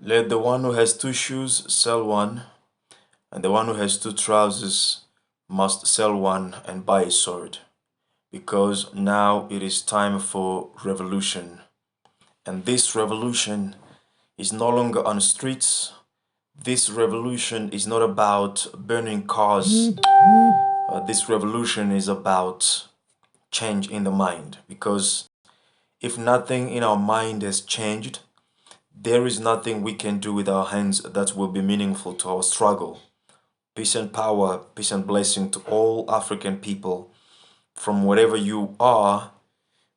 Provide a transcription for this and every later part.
Let the one who has two shoes sell one, and the one who has two trousers must sell one and buy a sword, because now it is time for revolution. And this revolution is no longer on the streets. This revolution is not about burning cars. This revolution is about change in the mind, because if nothing in our mind has changed, there is nothing we can do with our hands that will be meaningful to our struggle. Peace and power, peace and blessing to all African people from wherever you are,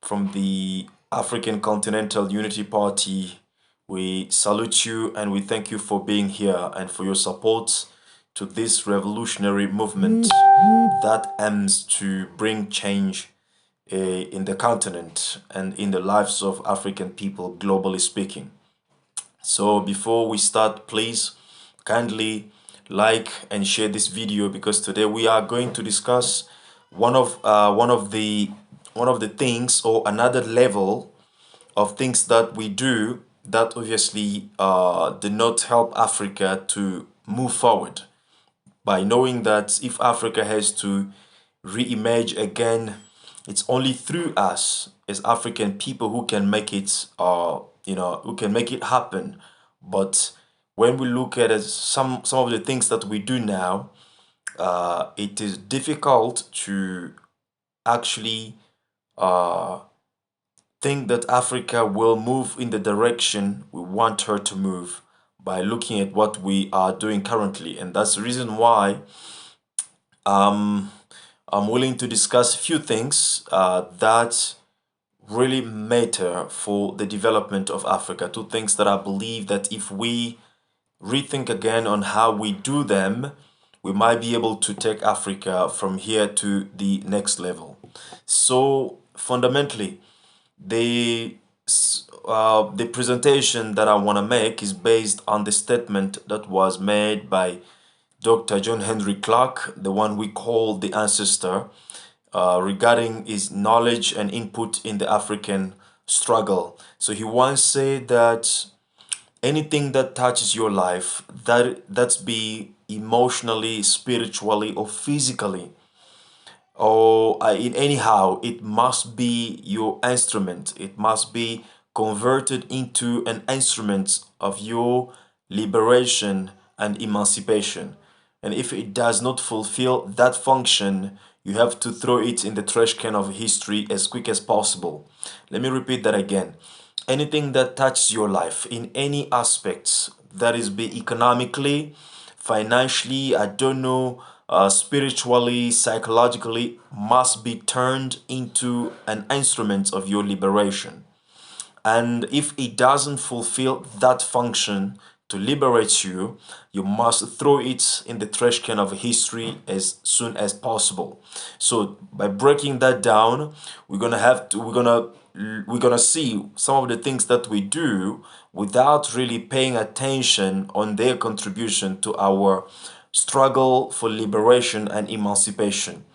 from the African Continental Unity Party. We salute you and we thank you for being here and for your support to this revolutionary movement that aims to bring change in the continent and in the lives of African people, globally speaking. So before we start, please kindly like and share this video, because today we are going to discuss one of the things, or another level of things that we do that obviously do not help Africa to move forward, by knowing that if Africa has to re-emerge again, it's only through us as African people who can make it, who can make it happen. But when we look at it, some of the things that we do now, it is difficult to actually uh, think that Africa will move in the direction we want her to move by looking at what we are doing currently. And that's the reason why I'm willing to discuss a few things that really matter for the development of Africa. Two things that I believe that if we rethink again on how we do them, we might be able to take Africa from here to the next level. So fundamentally, the presentation that I want to make is based on the statement that was made by Dr. John Henry Clark, the one we call the ancestor, regarding his knowledge and input in the African struggle. So he once said that anything that touches your life, that's be emotionally, spiritually, or physically, or in anyhow, it must be your instrument. It must be converted into an instrument of your liberation and emancipation. And if it does not fulfill that function, you have to throw it in the trash can of history as quick as possible. Let me repeat that again. Anything that touches your life in any aspects, that is be economically, financially, I don't know, spiritually, psychologically, must be turned into an instrument of your liberation. And if it doesn't fulfill that function to liberate you, you must throw it in the trash can of history as soon as possible. So by breaking that down, we're gonna see some of the things that we do without really paying attention on their contribution to our struggle for liberation and emancipation,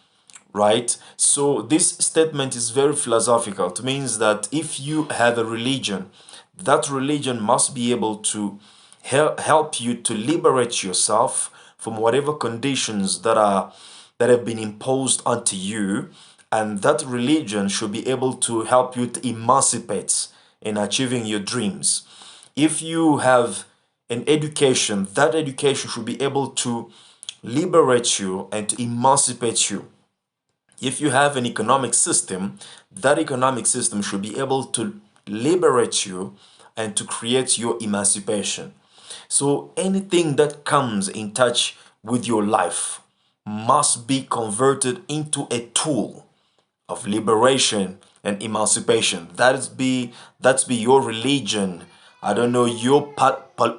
right? So this statement is very philosophical. It means that if you have a religion, that religion must be able to help you to liberate yourself from whatever conditions that have been imposed onto you, and that religion should be able to help you to emancipate in achieving your dreams. If you have an education, that education should be able to liberate you and to emancipate you. If you have an economic system, that economic system should be able to liberate you and to create your emancipation. So anything that comes in touch with your life must be converted into a tool of liberation and emancipation. That's be your religion. I don't know, your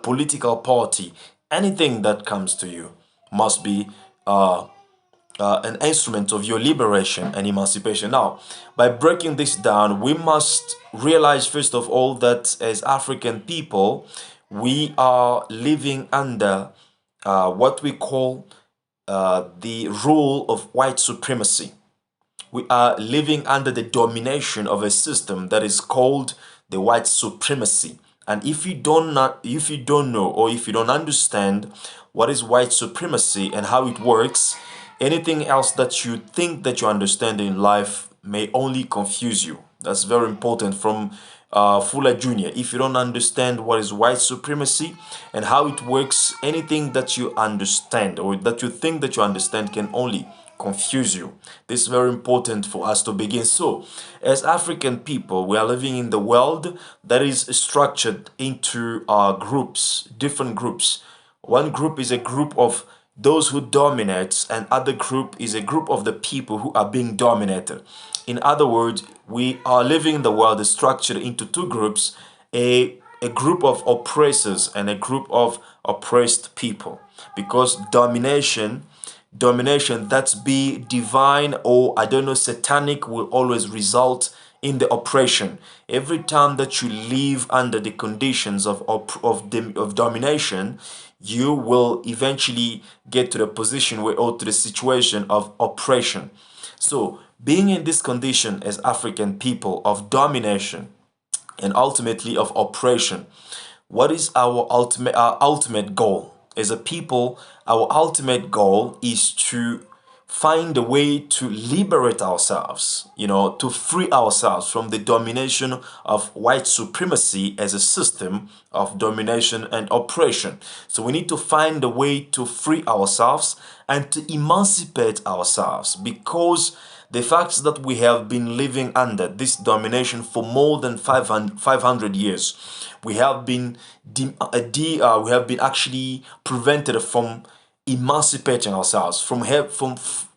political party. Anything that comes to you must be an instrument of your liberation and emancipation. Now, by breaking this down, we must realize first of all that as African people, we are living under what we call the rule of white supremacy. We are living under the domination of a system that is called the white supremacy. And if you don't know, or if you don't understand what is white supremacy and how it works, anything else that you think that you understand in life may only confuse you. That's very important from Fuller Jr. If you don't understand what is white supremacy and how it works, anything that you understand or that you think that you understand can only confuse you. This is very important for us to begin. So, as African people, we are living in the world that is structured into groups, different groups. One group is a group of those who dominate, and other group is a group of the people who are being dominated. In other words, we are living in the world is structured into two groups, a group of oppressors and a group of oppressed people. Because domination that's be divine or I don't know satanic will always result in the oppression. Every time that you live under the conditions of domination, you will eventually get to the position where or to the situation of oppression. So being in this condition as African people of domination and ultimately of oppression, what is our ultimate goal as a people? Our ultimate goal is to find a way to liberate ourselves, to free ourselves from the domination of white supremacy as a system of domination and oppression. So we need to find a way to free ourselves and to emancipate ourselves, because the fact that we have been living under this domination for more than 500 years, we have been we have been actually prevented from emancipating ourselves from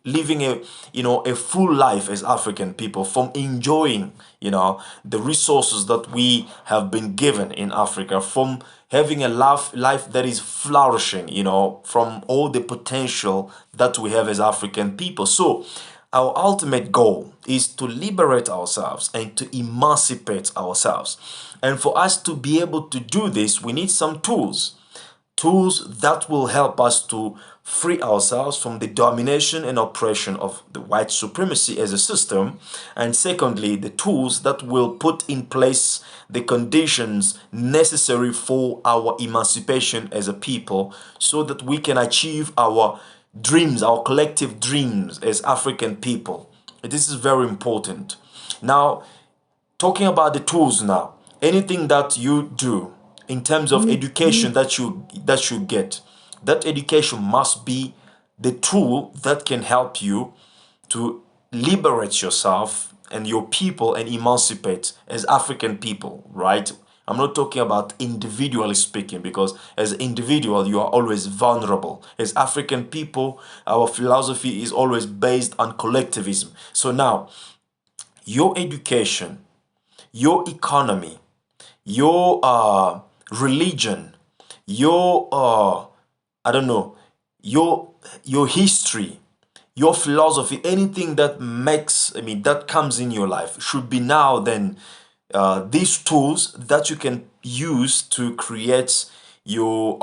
living a full life as African people, from enjoying the resources that we have been given in Africa, from having a life that is flourishing, from all the potential that we have as African people. So our ultimate goal is to liberate ourselves and to emancipate ourselves. And for us to be able to do this, we need some tools that will help us to free ourselves from the domination and oppression of the white supremacy as a system. And secondly, the tools that will put in place the conditions necessary for our emancipation as a people, so that we can achieve our dreams, our collective dreams as African people. This is very important. Now, talking about the tools now, anything that you do in terms of education that you get, that education must be the tool that can help you to liberate yourself and your people and emancipate as African people, right? I'm not talking about individually speaking, because as an individual, you are always vulnerable. As African people, our philosophy is always based on collectivism. So now, your education, your economy, your religion, your I don't know, your history, your philosophy, anything that that comes in your life should be now then these tools that you can use to create your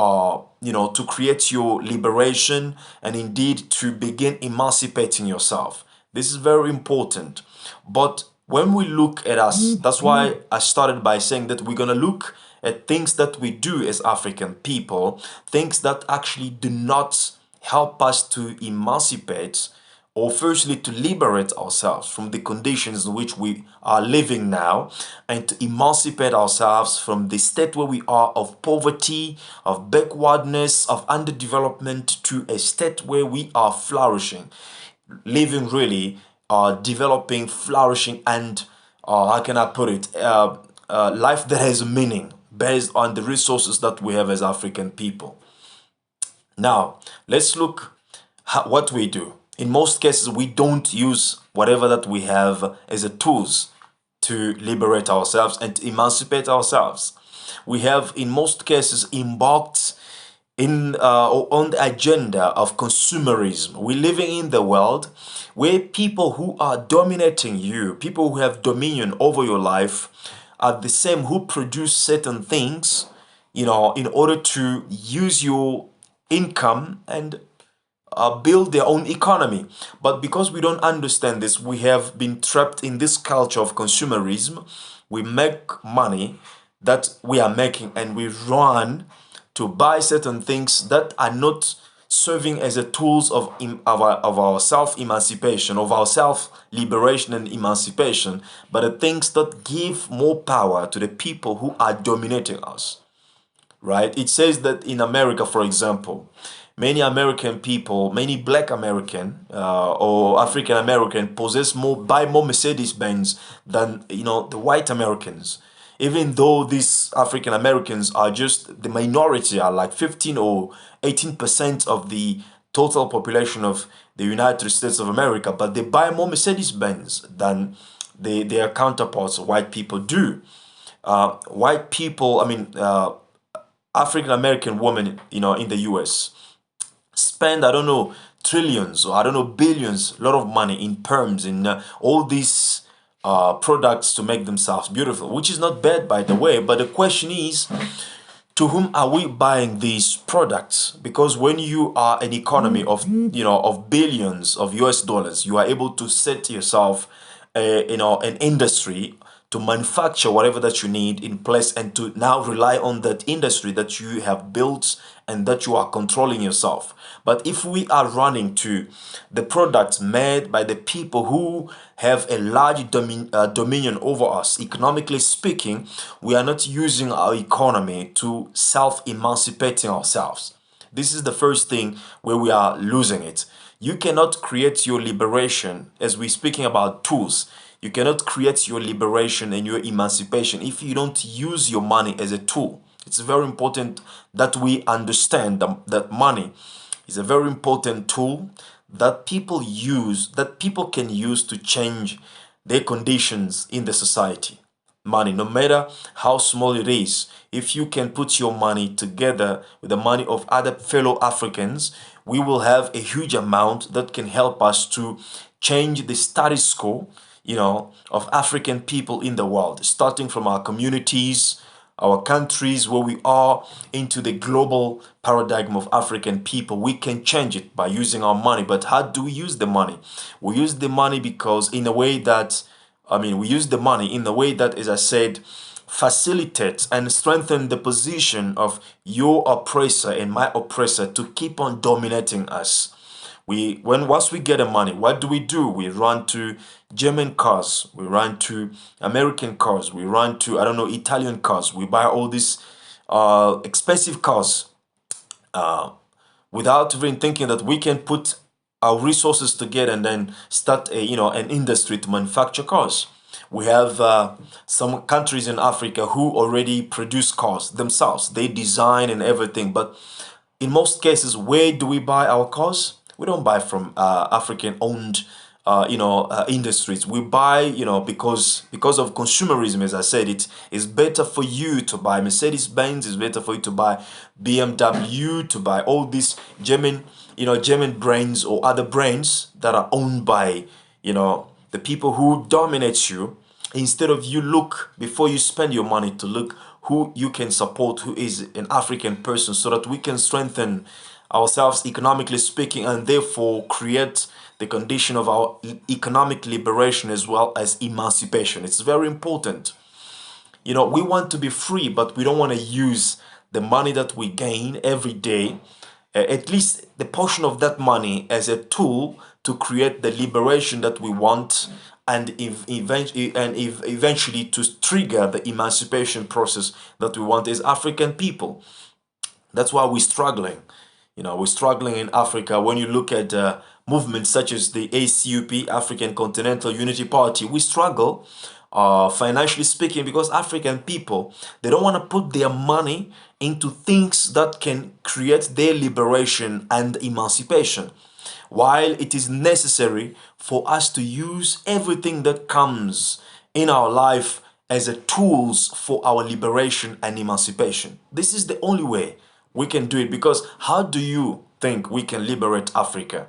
to create your liberation and indeed to begin emancipating yourself. This is very important. But when we look at us, that's why I started by saying that we're going to look at things that we do as African people, things that actually do not help us to emancipate, or firstly to liberate ourselves from the conditions in which we are living now, and to emancipate ourselves from the state where we are of poverty, of backwardness, of underdevelopment, to a state where we are flourishing, living really, developing, flourishing, and how can I put it, life that has meaning based on the resources that we have as African people. Now, let's look what we do. In most cases, we don't use whatever that we have as a tools to liberate ourselves and to emancipate ourselves. We have, in most cases, embarked in on the agenda of consumerism. We're living in the world where people who are dominating you, people who have dominion over your life, are the same who produce certain things, in order to use your income and build their own economy. But because we don't understand this, we have been trapped in this culture of consumerism. We make money that we are making, and we run to buy certain things that are not serving as a tools of our self-emancipation, of our self-liberation and emancipation, but the things that give more power to the people who are dominating us, right? It says that in America, for example, many American people, many Black American or African American buy more Mercedes Benz than the white Americans. Even though these African Americans are just the minority, are like 15 or 18% of the total population of the United States of America, but they buy more Mercedes Benz than their counterparts, white people do. White people, African American women, in the US spend, I don't know, trillions or I don't know, billions, a lot of money in perms, in all these products to make themselves beautiful, which is not bad, by the way. But the question is, to whom are we buying these products? Because when you are an economy of, of billions of US dollars, you are able to set yourself, an industry to manufacture whatever that you need in place, and to now rely on that industry that you have built and that you are controlling yourself. But if we are running to the products made by the people who have a large dominion over us, economically speaking, we are not using our economy to self-emancipating ourselves. This is the first thing where we are losing it. You cannot create your liberation, as we're speaking about tools. You cannot create your liberation and your emancipation if you don't use your money as a tool. It's very important that we understand that money is a very important tool that people can use to change their conditions in the society. Money, no matter how small it is, if you can put your money together with the money of other fellow Africans, we will have a huge amount that can help us to change the status quo, of African people in the world, starting from our communities, our countries, where we are, into the global paradigm of African people. We can change it by using our money. But how do we use the money? We use the money because we use the money in the way that, as I said, facilitates and strengthens the position of your oppressor and my oppressor to keep on dominating us. Once we get the money, what do? We run to German cars, we run to American cars, we run to, I don't know, Italian cars. We buy all these expensive cars without even thinking that we can put our resources together and then start an industry to manufacture cars. We have some countries in Africa who already produce cars themselves. They design and everything, but in most cases, where do we buy our cars? We don't buy from African-owned, industries. We buy, because of consumerism. As I said, it is better for you to buy Mercedes-Benz. It's better for you to buy BMW, to buy all these German brands or other brands that are owned by, the people who dominate you. Instead of you look before you spend your money to look who you can support, who is an African person, so that we can strengthen ourselves economically speaking, and therefore create the condition of our economic liberation as well as emancipation. It's very important. We want to be free, but we don't want to use the money that we gain every day, at least the portion of that money, as a tool to create the liberation that we want, and eventually to trigger the emancipation process that we want as African people. That's why we're struggling. We're struggling in Africa. When you look at movements such as the ACUP, African Continental Unity Party, we struggle, financially speaking, because African people, they don't want to put their money into things that can create their liberation and emancipation. While it is necessary for us to use everything that comes in our life as a tools for our liberation and emancipation. This is the only way we can do it, because how do you think we can liberate Africa?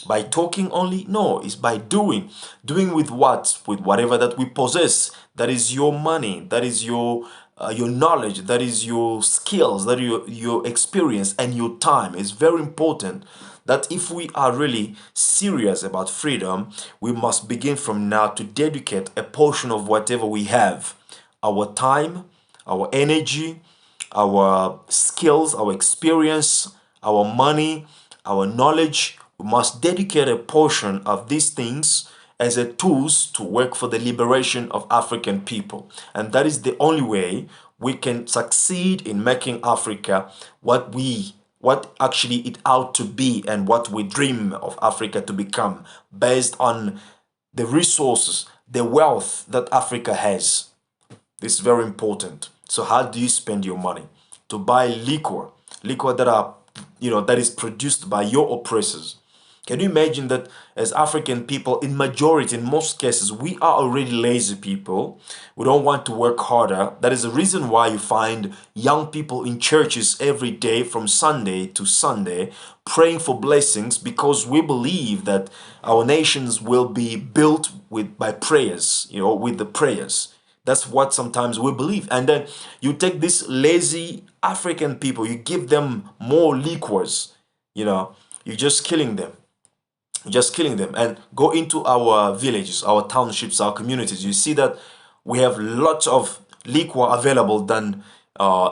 By talking only? No, it's by doing. Doing with what? With whatever that we possess. That is your money, that is your knowledge, that is your skills, that is your experience and your time. It's very important that if we are really serious about freedom, we must begin from now to dedicate a portion of whatever we have, our time, our energy, our skills, our experience, our money, our knowledge. We must dedicate a portion of these things as a tools to work for the liberation of African people. And that is the only way we can succeed in making Africa what actually it ought to be and what we dream of Africa to become based on the resources, the wealth that Africa has. This is very important. So how do you spend your money? To buy liquor that are, that is produced by your oppressors. Can you imagine that as African people, in majority, in most cases, we are already lazy people. We don't want to work harder. That is the reason why you find young people in churches every day from Sunday to Sunday praying for blessings, because we believe that our nations will be built by prayers, with the prayers. That's what sometimes we believe. And then you take these lazy African people, you give them more liquors, you're just killing them. Just killing them. And go into our villages, our townships, our communities. You see that we have lots of liquor available than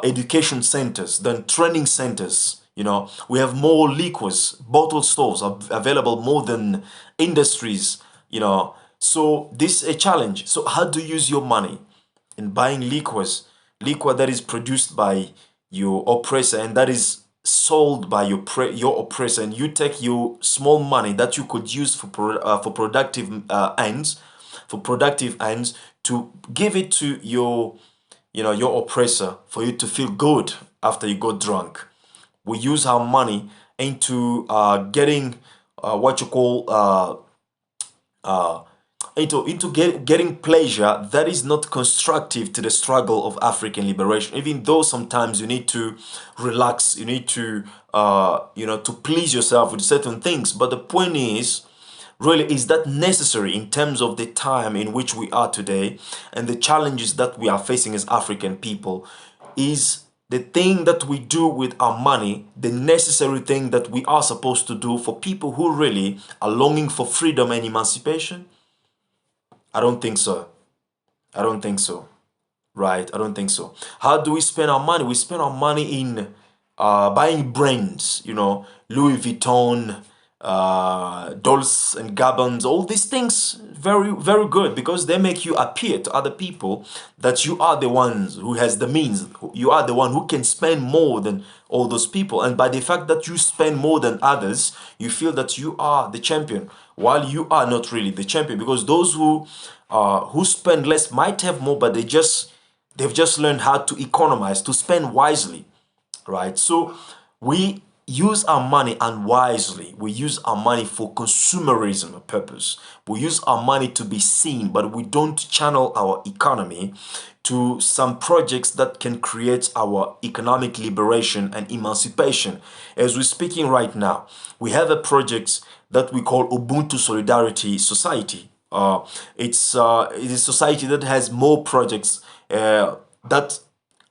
education centers, than training centers. We have more liquors, bottle stores are available more than industries. So this is a challenge. So how do you use your money in buying liquor that is produced by your oppressor and that is sold by your oppressor, and you take your small money that you could use for productive ends, to give it to your oppressor for you to feel good after you got drunk. We use our money into getting what you call getting pleasure that is not constructive to the struggle of African liberation. Even though sometimes you need to relax, you need to to please yourself with certain things. But the point is, really, is that necessary in terms of the time in which we are today and the challenges that we are facing as African people? Is the thing that we do with our money the necessary thing that we are supposed to do for people who really are longing for freedom and emancipation? I don't think so. I don't think so. Right? I don't think so. How do we spend our money? We spend our money in buying brands, Louis Vuitton, Dolce and Gabbans, all these things, very, very good, because they make you appear to other people that you are the ones who has the means. You are the one who can spend more than all those people. And by the fact that you spend more than others, you feel that you are the champion, while you are not really the champion, because those who spend less might have more, but they've just learned how to economize, to spend wisely, right? So we use our money unwisely. We use our money for consumerism purpose. We use our money to be seen, but we don't channel our economy to some projects that can create our economic liberation and emancipation. As we're speaking right now, we have a project that we call Ubuntu Solidarity Society. It is a society that has more projects that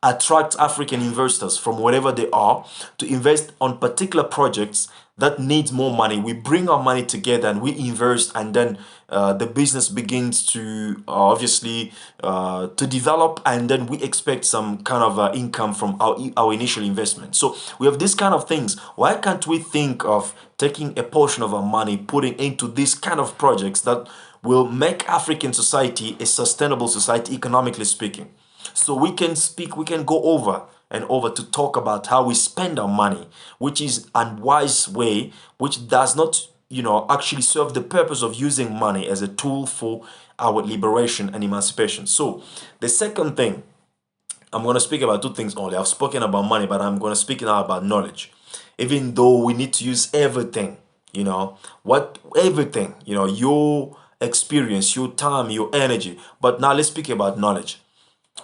attract African investors from wherever they are to invest on particular projects that needs more money. We bring our money together and we invest, and then the business begins to obviously to develop, and then we expect some kind of income from our initial investment. So we have this kind of things. Why can't we think of taking a portion of our money, putting into these kind of projects that will make African society a sustainable society, economically speaking? So we can go over and over to talk about how we spend our money, which is a unwise way, which does not, actually serve the purpose of using money as a tool for our liberation and emancipation. So the second thing, I'm going to speak about two things only. I've spoken about money, but I'm going to speak now about knowledge. Even though we need to use everything, everything, your experience, your time, your energy. But now let's speak about knowledge.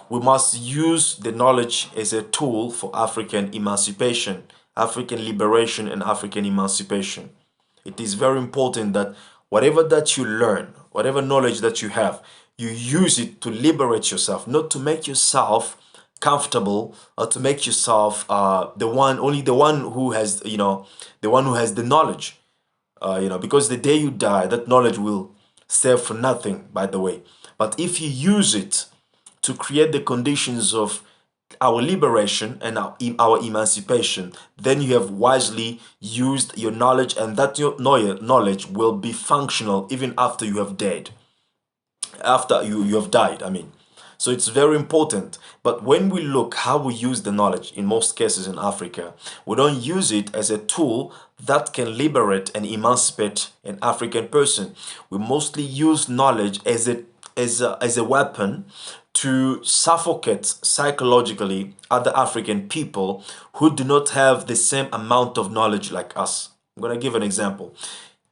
We must use the knowledge as a tool for African emancipation, African liberation, and African emancipation. It is very important that whatever that you learn, whatever knowledge that you have, you use it to liberate yourself, not to make yourself comfortable or to make yourself only the one who has, the one who has the knowledge. Because the day you die, that knowledge will serve for nothing, by the way. But if you use it to create the conditions of our liberation and our emancipation, then you have wisely used your knowledge, and that your knowledge will be functional even after you have died. After you have died, I mean. So it's very important. But when we look how we use the knowledge in most cases in Africa, we don't use it as a tool that can liberate and emancipate an African person. We mostly use knowledge as a weapon to suffocate psychologically other African people who do not have the same amount of knowledge like us. I'm going to give an example.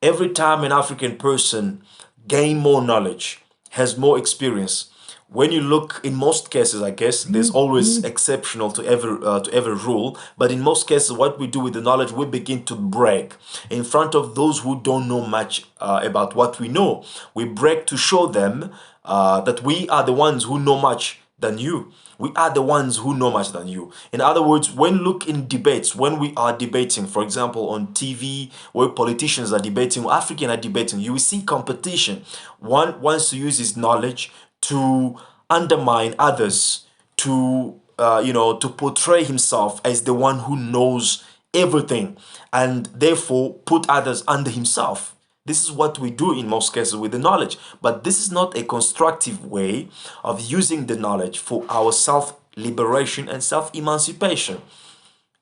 Every time an African person gain more knowledge, has more experience, when you look, in most cases, I guess there's always exceptional to every rule, but in most cases what we do with the knowledge, we begin to brag in front of those who don't know much about what we know. We brag to show them that we are the ones who know much than you. We are the ones who know much than you. In other words, when look in debates, when we are debating, for example, on TV, where politicians are debating, or African are debating, you will see competition. One wants to use his knowledge to undermine others, to to portray himself as the one who knows everything, and therefore put others under himself. This is what we do in most cases with the knowledge, but this is not a constructive way of using the knowledge for our self-liberation and self-emancipation.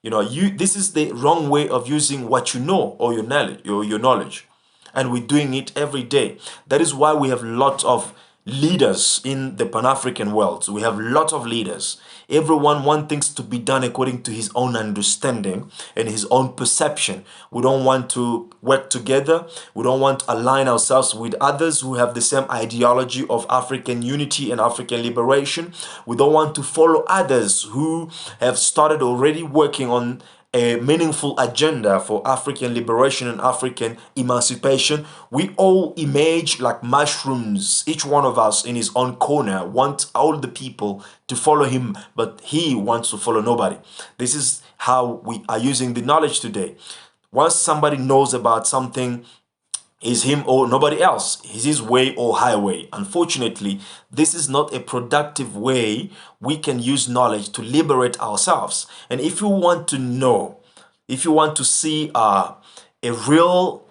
This is the wrong way of using what you know, or your knowledge, and we're doing it every day. That is why we have lots of leaders in the Pan-African world. We have lots of leaders. Everyone wants things to be done according to his own understanding and his own perception. We don't want to work together. We don't want to align ourselves with others who have the same ideology of African unity and African liberation. We don't want to follow others who have started already working on a meaningful agenda for African liberation and African emancipation. We all emerge like mushrooms, each one of us in his own corner, wants all the people to follow him, but he wants to follow nobody. This is how we are using the knowledge today. Once somebody knows about something, is him or nobody else, is his way or highway. Unfortunately, this is not a productive way we can use knowledge to liberate ourselves. And if you want to know, if you want to see a real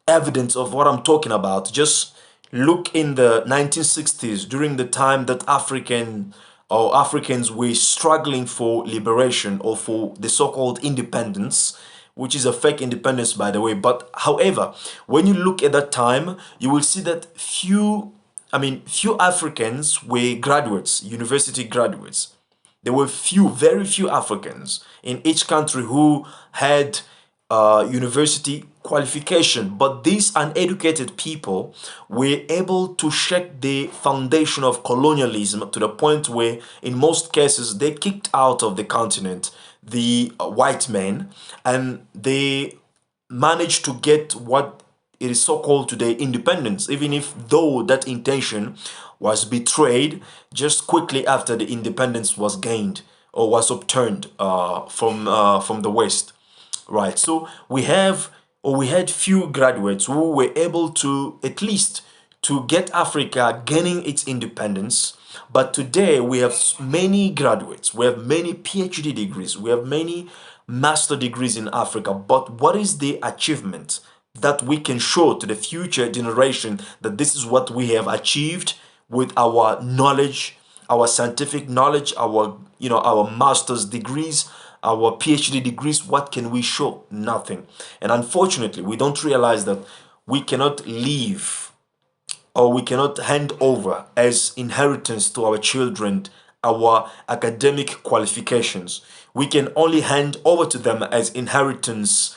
evidence of what I'm talking about, just look in the 1960s, during the time that Africans were struggling for liberation, or for the so-called independence, which is a fake independence, by the way. But however, when you look at that time, you will see that few Africans were graduates, university graduates. There were very few Africans in each country who had university qualification. But these uneducated people were able to shake the foundation of colonialism to the point where, in most cases, they kicked out of the continent the white men, and they managed to get what it is so-called today independence, even if though that intention was betrayed just quickly after the independence was gained or was obtained from the West. Right. So we had few graduates who were able to at least to get Africa gaining its independence. But today we have many graduates, we have many PhD degrees, we have many master degrees in Africa. But what is the achievement that we can show to the future generation that this is what we have achieved with our knowledge, our scientific knowledge, our master's degrees, our PhD degrees? What can we show? Nothing. And unfortunately, we don't realize that we cannot leave, or we cannot hand over as inheritance to our children our academic qualifications. We can only hand over to them as inheritance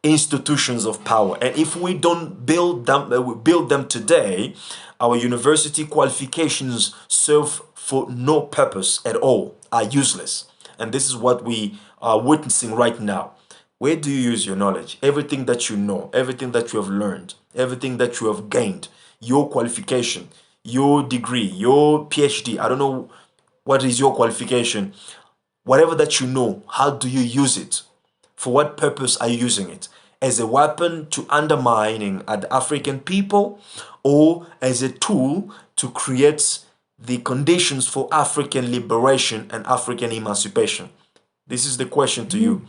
institutions of power. And if we don't build them today, our university qualifications serve for no purpose at all, are useless. And this is what we are witnessing right now. Where do you use your knowledge? Everything that you know, everything that you have learned, everything that you have gained, your qualification, your degree, your PhD, I don't know what is your qualification. Whatever that you know, how do you use it? For what purpose are you using it? As a weapon to undermining the African people, or as a tool to create the conditions for African liberation and African emancipation? This is the question to you,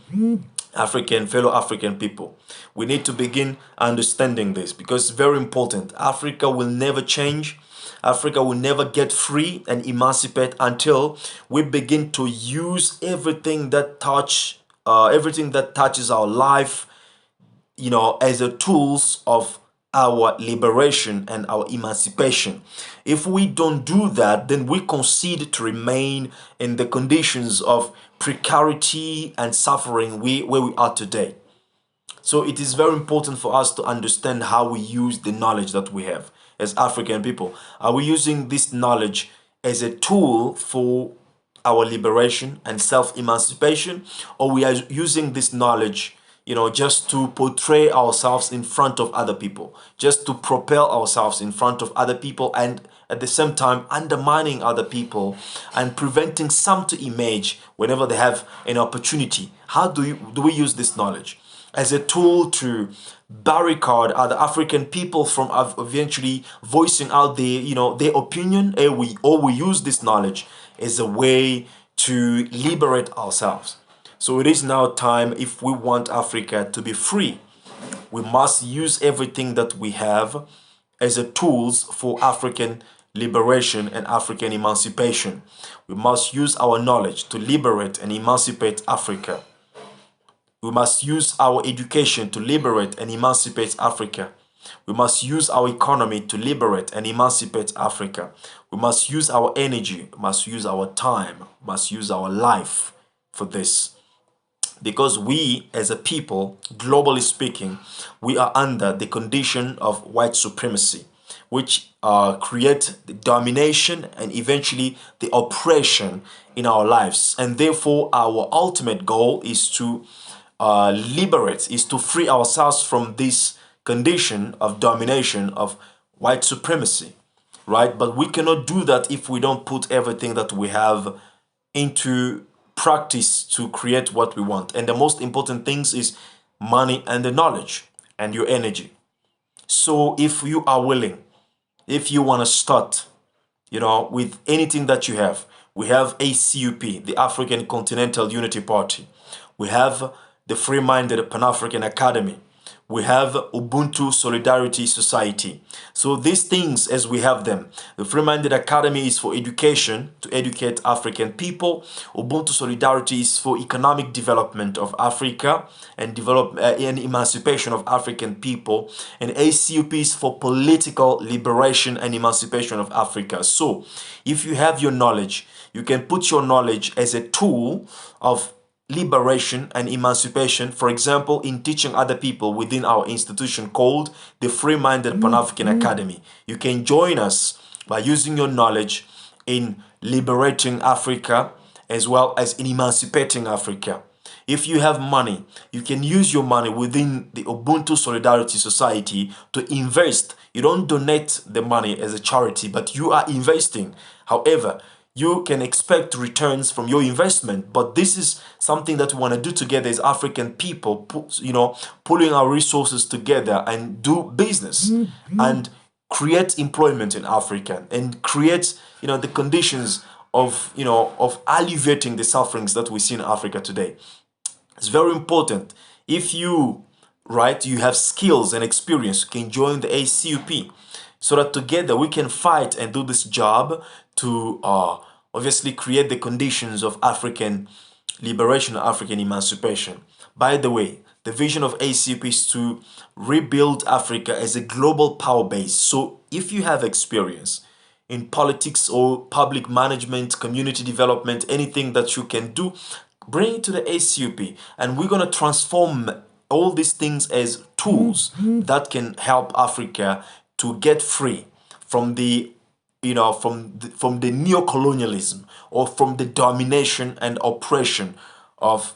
fellow African people. We need to begin understanding this because it's very important. Africa will never change. Africa will never get free and emancipate until we begin to use everything that touches our life, as a tools of our liberation and our emancipation. If we don't do that, then we concede to remain in the conditions of precarity and suffering where we are today. So it is very important for us to understand how we use the knowledge that we have as African people. Are we using this knowledge as a tool for our liberation and self-emancipation, or we are using this knowledge, just to portray ourselves in front of other people, just to propel ourselves in front of other people, and at the same time undermining other people and preventing some to emerge whenever they have an opportunity? How do we use this knowledge as a tool to barricade other African people from eventually voicing out their opinion, or we use this knowledge as a way to liberate ourselves? So it is now time, if we want Africa to be free, we must use everything that we have as a tools for African liberation and African emancipation. We must use our knowledge to liberate and emancipate Africa. We must use our education to liberate and emancipate Africa. We must use our economy to liberate and emancipate Africa. We must use our energy, we must use our time, we must use our life for this. Because we, as a people, globally speaking, we are under the condition of white supremacy, which create the domination and eventually the oppression in our lives. And therefore, our ultimate goal is to is to free ourselves from this condition of domination of white supremacy, right? But we cannot do that if we don't put everything that we have into practice to create what we want. And the most important things is money and the knowledge and your energy. So if you are willing, if you want to start, with anything that you have, we have ACUP, the African Continental Unity Party. We have the Free-Minded Pan-African Academy. We have Ubuntu Solidarity Society. So these things, as we have them, the Free-Minded Academy is for education, to educate African people. Ubuntu Solidarity is for economic development of Africa and emancipation of African people. And ACUP is for political liberation and emancipation of Africa. So if you have your knowledge, you can put your knowledge as a tool of liberation and emancipation, for example, in teaching other people within our institution called the Free-Minded Pan-African Academy. You can join us by using your knowledge in liberating Africa as well as in emancipating Africa. If you have money, you can use your money within the Ubuntu Solidarity Society to invest. You don't donate the money as a charity, but you are investing. However, you can expect returns from your investment, but this is something that we want to do together as African people, pulling our resources together and do business and create employment in Africa and create, the conditions of alleviating the sufferings that we see in Africa today. It's very important. If you have skills and experience, you can join the ACUP so that together we can fight and do this job to obviously create the conditions of African liberation, African emancipation. By the way, the vision of ACP is to rebuild Africa as a global power base. So if you have experience in politics or public management, community development, anything that you can do, bring it to the ACUP, and we're going to transform all these things as tools that can help Africa to get free from the from the neo-colonialism or from the domination and oppression of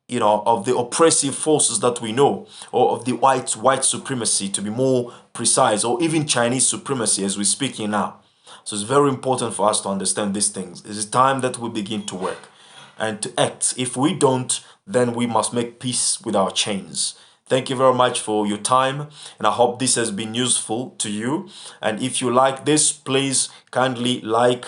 of the oppressive forces that we know, or of the white supremacy, to be more precise, or even Chinese supremacy as we're speaking now. So it's very important for us to understand these things. It's time that we begin to work and to act. If we don't, then we must make peace with our chains. Thank you very much for your time, and I hope this has been useful to you. And if you like this, please kindly like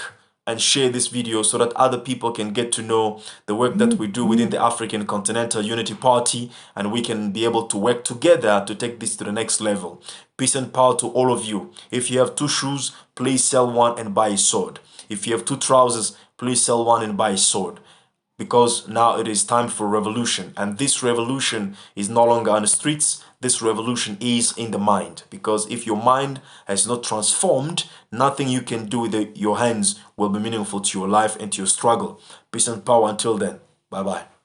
and share this video so that other people can get to know the work that we do within the African Continental Unity Party, and we can be able to work together to take this to the next level. Peace and power to all of you. If you have two shoes, please sell one and buy a sword. If you have two trousers, please sell one and buy a sword, because now it is time for revolution. And this revolution is no longer on the streets. This revolution is in the mind, because if your mind has not transformed, nothing you can do with your hands will be meaningful to your life and to your struggle. Peace and power until then. Bye bye.